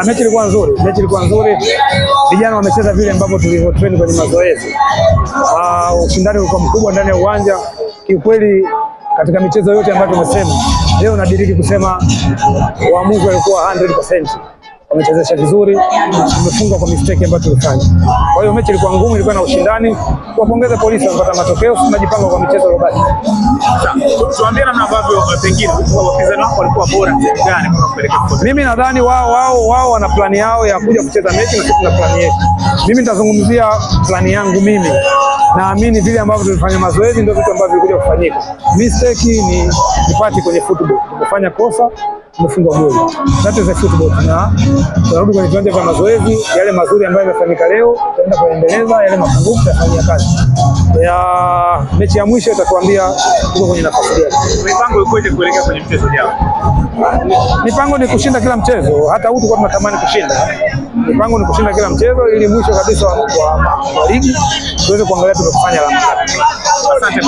Mechi ilikuwa nzuri. Vijana wamecheza vile ambavyo tulivyotrain kwenye mazoezi. Ushindani ulikuwa mkubwa ndani ya uwanja. Kiukweli katika michezo yote ambayo tumesema, leo nadiriki kusema waamuzi walikuwa 100%. Wamechezesha vizuri, tumefunga kwa mistake ambayo tulifanya. Kwa hiyo mechi ilikuwa ngumu, ilikuwa na ushindani. Kuwapongeza polisi wamepata matokeo, tunajipanga kwa michezo iliyobaki. Tuambie namna ambavyo pengine wapinzani wako walikuwa bora gani kwa kupeleka. Mimi nadhani wao wana plani yao ya kuja kucheza mechi na sisi tuna plani yetu. Mimi nitazungumzia plani yangu mimi. Naamini vile ambavyo tulifanya mazoezi ndio vitu ambavyo vilikuja kufanyika. Mistake ni party kwenye football. Tumefanya kosa, tumefungwa goli. That is the football. Tunarudi kwenye viwanja vya mazoezi, yale mazuri ambayo yamefanyika leo, tutaenda kuendeleza yale mapungufu tutafanyia kazi. Mechi ya mwisho itatuambia tuko kwenye nafasi gani. Mipango ikoje kuelekea kwenye mchezo ujao? Mipango ni kushinda kila mchezo, hata huku kwa tunatamani kushinda. Mipango ni kushinda kila mchezo ili mwisho kabisa wa ligi tuweze kuangalia tumefanya alama ngapi. Asante.